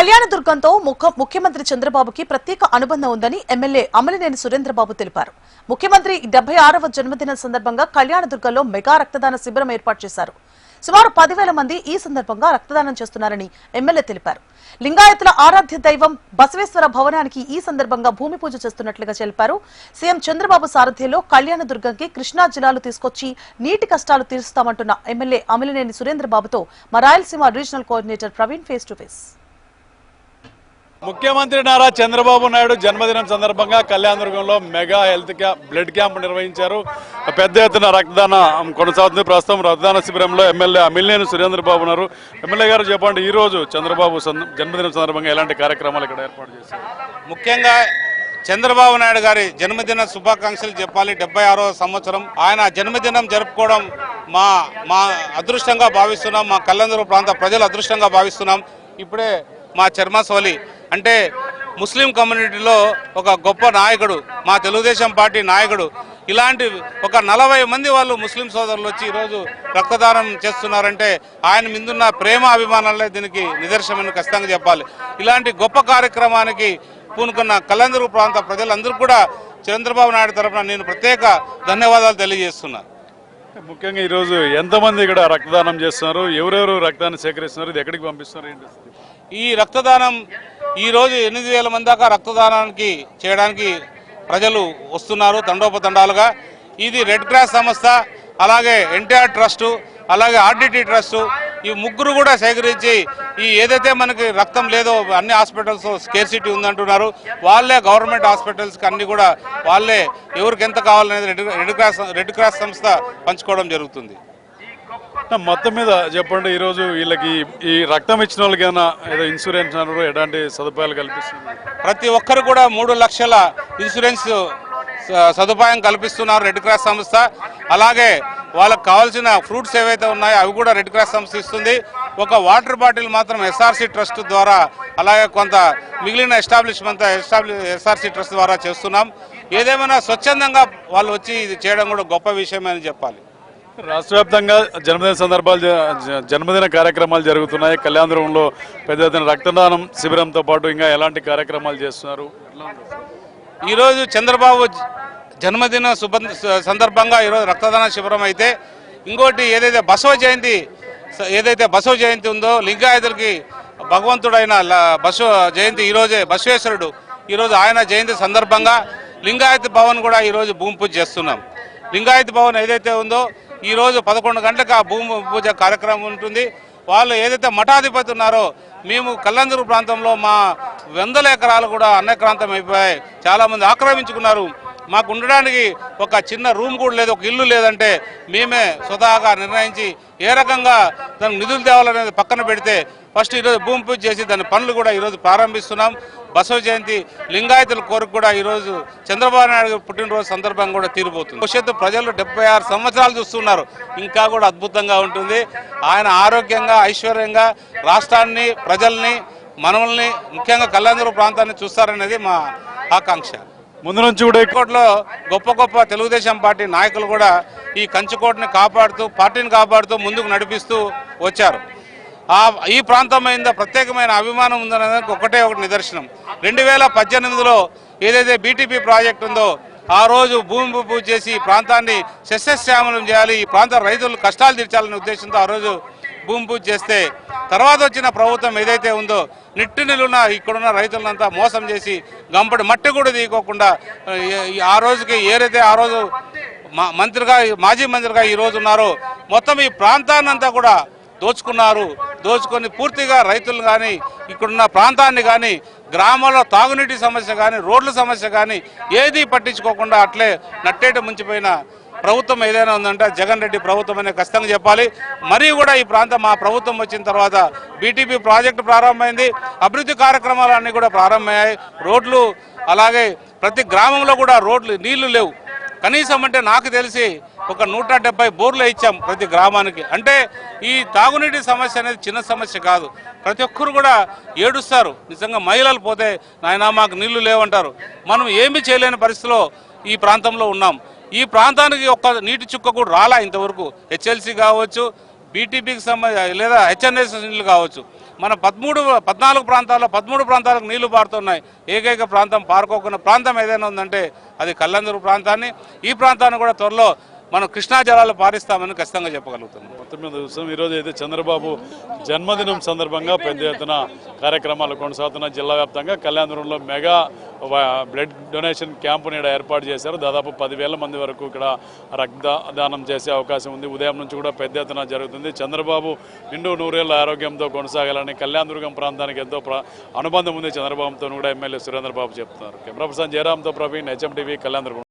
కళ్యాణదుర్గంతో ముఖ్యమంత్రి చంద్రబాబుకి ప్రత్యేక అనుబంధం ఉందని ఎమ్మెల్యే అమలినేని సురేంద్రబాబు తెలిపారు. ముఖ్యమంత్రి 76వ జన్మదిన సందర్భంగా కళ్యాణదుర్గంలో మెగా రక్తదాన శిబిరం ఏర్పాటు చేశారు. సుమారు 10,000 మంది ఈ సందర్భంగా రక్తదానం చేస్తున్నారని ఎమ్మెల్యే తెలిపారు. లింగాయతుల ఆరాధ్య దైవం బసవేశ్వర భవనానికి ఈ సందర్భంగా భూమి పూజ చేస్తున్నట్లుగా తెలిపారు. సీఎం చంద్రబాబు సారథ్యంలో కళ్యాణదుర్గంకి కృష్ణా జిల్లాలు తీసుకొచ్చి నీటి కష్టాలు తీరుస్తామంటున్న ఎమ్మెల్యే అమలినేని సురేంద్రబాబుతో మా Rayalaseema regional coordinator Praveen face to face. ముఖ్యమంత్రి నారా చంద్రబాబు నాయుడు జన్మదినం సందర్భంగా కళ్యాణదుర్గంలో మెగా హెల్త్ బ్లడ్ క్యాంప్ నిర్వహించారు. పెద్ద ఎత్తున రక్తదానం కొనసాగుతుంది. ప్రస్తుతం రక్తదాన శిబిరంలో ఎమ్మెల్యే అమలినేని సురేంద్రబాబు ఉన్నారు. ఎమ్మెల్యే గారు చెప్పండి, ఈ రోజు చంద్రబాబు జన్మదినం సందర్భంగా ఎలాంటి కార్యక్రమాలు ఇక్కడ ఏర్పాటు చేశారు? ముఖ్యంగా చంద్రబాబు నాయుడు గారి జన్మదిన శుభాకాంక్షలు చెప్పాలి. 76వ సంవత్సరం ఆయన జన్మదినం జరుపుకోవడం మా అదృష్టంగా భావిస్తున్నాం. మా కళ్యాణదుర్గం ప్రాంత ప్రజలు అదృష్టంగా భావిస్తున్నాం. ఇప్పుడే మా చర్మసోలి అంటే ముస్లిం కమ్యూనిటీలో ఒక గొప్ప నాయకుడు, మా తెలుగుదేశం పార్టీ నాయకుడు, ఇలాంటి ఒక 40 మంది వాళ్ళు ముస్లిం సోదరులు వచ్చి ఈరోజు రక్తదానం చేస్తున్నారంటే ఆయన మీదున్న ప్రేమ అభిమానాలే దీనికి నిదర్శనమని ఖచ్చితంగా చెప్పాలి. ఇలాంటి గొప్ప కార్యక్రమానికి పూనుకున్న కళ్యాణదుర్గం ప్రాంత ప్రజలందరూ కూడా చంద్రబాబు నాయుడు తరఫున నేను ప్రత్యేక ధన్యవాదాలు తెలియజేస్తున్నాను. ముఖ్యంగా ఈరోజు ఎంతమంది ఇక్కడ రక్తదానం చేస్తున్నారు, ఎవరెవరు రక్తాన్ని సేకరిస్తున్నారు, ఇది ఎక్కడికి పంపిస్తున్నారు, ఏంటి? ఈ రక్తదానం ఈరోజు 8,000 మంది దాకా రక్తదానానికి చేయడానికి ప్రజలు వస్తున్నారు తండోపతండాలుగా. ఇది రెడ్ క్రాస్ సంస్థ, అలాగే ఎన్టీఆర్ ట్రస్టు, అలాగే ఆర్డిటి ట్రస్టు, ఈ ముగ్గురు కూడా సేకరించి ఈ ఏదైతే మనకి రక్తం లేదో అన్ని హాస్పిటల్స్ స్కేర్సిటీ ఉందంటున్నారు, వాళ్ళే గవర్నమెంట్ హాస్పిటల్స్కి అన్ని కూడా వాళ్ళే ఎవరికి ఎంత కావాలనేది రెడ్ క్రాస్ సంస్థ పంచుకోవడం జరుగుతుంది. మొత్తం మీద చెప్పండి, ఈరోజు వీళ్ళకి ఈ రక్తం ఇచ్చిన వాళ్ళకి ఏమైనా ఏదో ఇన్సూరెన్స్ అన్నారు, ఎలాంటి సదుపాయాలు కల్పిస్తున్నారు? ప్రతి ఒక్కరు కూడా 3 లక్షల ఇన్సూరెన్స్ సదుపాయం కల్పిస్తున్నారు రెడ్ క్రాస్ సంస్థ. అలాగే వాళ్ళకి కావాల్సిన ఫ్రూట్స్ ఏవైతే ఉన్నాయో అవి కూడా రెడ్ క్రాస్ సంస్థ ఇస్తుంది. ఒక వాటర్ బాటిల్ మాత్రం ఎస్ఆర్సీ ట్రస్ట్ ద్వారా, అలాగే కొంత మిగిలిన ఎస్టాబ్లిష్మెంట్ ఎస్ఆర్సీ ట్రస్ట్ ద్వారా చేస్తున్నాం. ఏదేమైనా స్వచ్ఛందంగా వాళ్ళు వచ్చి ఇది చేయడం కూడా గొప్ప విషయమని చెప్పాలి. రాష్ట్ర వ్యాప్తంగా జన్మదిన కార్యక్రమాలు జరుగుతున్నాయి. కళ్యాణదుర్గంలో పెద్ద ఎత్తున రక్తదానం శిబిరంతో పాటు ఇంకా ఎలాంటి కార్యక్రమాలు చేస్తున్నారు? ఈరోజు చంద్రబాబు జన్మదిన సందర్భంగా ఈరోజు రక్తదాన శిబిరం అయితే, ఇంకోటి ఏదైతే బసవ జయంతి ఉందో, లింగాయతులకి భగవంతుడైన బసవ జయంతి ఈరోజే, బసవేశ్వరుడు ఈరోజు ఆయన జయంతి సందర్భంగా లింగాయత్ భవన్ కూడా ఈరోజు భూమి పూజ చేస్తున్నాం. లింగాయత్ భవన్ ఏదైతే ఉందో ఈరోజు 11 గంటలకు ఆ భూమి పూజ కార్యక్రమం ఉంటుంది. వాళ్ళు ఏదైతే మఠాధిపతి ఉన్నారో, మేము కళ్యాణదుర్గం ప్రాంతంలో మా 100 ఎకరాలు కూడా అన్యక్రాంతం అయిపోయాయి, చాలామంది ఆక్రమించుకున్నారు. మాకు ఉండడానికి ఒక చిన్న రూమ్ కూడా లేదు, ఒక ఇల్లు లేదంటే మేమే స్వతహాగా నిర్ణయించి ఏ రకంగా దానికి నిధులు తేవాలనేది పక్కన పెడితే ఫస్ట్ ఈరోజు భూమి పూజ చేసి దాని పనులు కూడా ఈరోజు ప్రారంభిస్తున్నాం. బసవ జయంతి లింగాయతుల కోరిక కూడా ఈరోజు చంద్రబాబు నాయుడు పుట్టినరోజు సందర్భంగా కూడా తీరిపోతుంది. భవిష్యత్తు ప్రజలు 76 సంవత్సరాలు చూస్తున్నారు, ఇంకా కూడా అద్భుతంగా ఉంటుంది. ఆయన ఆరోగ్యంగా, ఐశ్వర్యంగా రాష్ట్రాన్ని, ప్రజల్ని, మనల్ని, ముఖ్యంగా కళ్యాణదుర్గం ప్రాంతాన్ని చూస్తారనేది మా ఆకాంక్ష. ముందు నుంచి కూడా కంచుకోటలో గొప్ప తెలుగుదేశం పార్టీ నాయకులు కూడా ఈ కంచుకోటని కాపాడుతూ, పార్టీని కాపాడుతూ ముందుకు నడిపిస్తూ వచ్చారు. ఈ ప్రాంతం మీద ప్రత్యేకమైన అభిమానం ఉందనేదానికి ఒకటే నిదర్శనం. 2018లో ఏదైతే బీటీపీ ప్రాజెక్ట్ ఉందో ఆ రోజు భూమి పూజ చేసి ఈ ప్రాంతాన్ని సస్యశ్యామలం చేయాలి, ఈ ప్రాంత రైతులు కష్టాలు తీర్చాలనే ఉద్దేశంతో ఆ రోజు భూమి పూజ చేస్తే, తర్వాత వచ్చిన ప్రభుత్వం ఏదైతే ఉందో నిలువున ఇక్కడున్న రైతులంతా మోసం చేసి గంపడి మట్టి కూడా తీయకోకుండా ఆ రోజుకి ఏదైతే ఆ రోజు మాజీ మంత్రిగా ఈరోజు ఉన్నారో మొత్తం ఈ ప్రాంతాన్నంతా కూడా దోచుకొని పూర్తిగా రైతులు కానీ, ఇక్కడున్న ప్రాంతాన్ని కానీ, గ్రామాల్లో తాగునీటి సమస్య కానీ, రోడ్ల సమస్య కానీ ఏది పట్టించుకోకుండా అట్లే నట్టేట ముంచిపోయిన ప్రభుత్వం ఏదైనా ఉందంటే జగన్ రెడ్డి ప్రభుత్వం అనే ఖచ్చితంగా చెప్పాలి. మరియు కూడా ఈ ప్రాంతం మా ప్రభుత్వం వచ్చిన తర్వాత బీటీపీ ప్రాజెక్టు ప్రారంభమైంది, అభివృద్ధి కార్యక్రమాలన్నీ కూడా ప్రారంభమయ్యాయి. రోడ్లు, అలాగే ప్రతి గ్రామంలో కూడా రోడ్లు, నీళ్లు లేవు. కనీసం అంటే నాకు తెలిసి ఒక 170 బోర్లు ఇచ్చాం ప్రతి గ్రామానికి. అంటే ఈ తాగునీటి సమస్య అనేది చిన్న సమస్య కాదు. ప్రతి ఒక్కరు కూడా ఏడుస్తారు. నిజంగా మహిళలు పోతే నాయనా మాకు నీళ్లు లేవంటారు. మనం ఏమీ చేయలేని పరిస్థితిలో ఈ ప్రాంతంలో ఉన్నాం. ఈ ప్రాంతానికి ఒక్క నీటి చుక్క కూడా రాలా ఇంతవరకు. హెచ్ఎల్సీ కావచ్చు, బీటీపీకి సంబంధించి లేదా హెచ్ఎన్ఎస్ నీళ్లు కావచ్చు. మన 14 ప్రాంతాల్లో 13 ప్రాంతాలకు నీళ్లు పారుతున్నాయి. ఏకైక ప్రాంతం పారుకోకున్న ప్రాంతం ఏదైనా ఉందంటే అది కళ్యాణదుర్గ ప్రాంతాన్ని. ఈ ప్రాంతాన్ని కూడా త్వరలో మనం కృష్ణా జలాలు పారిస్తామని ఖచ్చితంగా చెప్పగలుగుతున్నాం. మొత్తం మీద చూస్తాం ఈరోజు అయితే చంద్రబాబు జన్మదినం సందర్భంగా పెద్ద ఎత్తున కార్యక్రమాలు కొనసాగుతున్న జిల్లా వ్యాప్తంగా కళ్యాణదుర్గంలో మెగా బ్లడ్ డొనేషన్ క్యాంపు నేడు ఏర్పాటు చేశారు. దాదాపు 10,000 మంది వరకు ఇక్కడ రక్తదానం చేసే అవకాశం ఉంది. ఉదయం నుంచి కూడా పెద్ద ఎత్తున జరుగుతుంది. చంద్రబాబు నిండు 100 ఏళ్ల ఆరోగ్యంతో కొనసాగాలని కళ్యాణదుర్గం ప్రాంతానికి ఎంతో అనుబంధం ఉంది చంద్రబాబుతో కూడా ఎమ్మెల్యే సురేంద్రబాబు చెప్తున్నారు. కెమెరా పర్సన్ జయరామ్తో ప్రవీణ్, HM TV, కళ్యాణదుర్గం.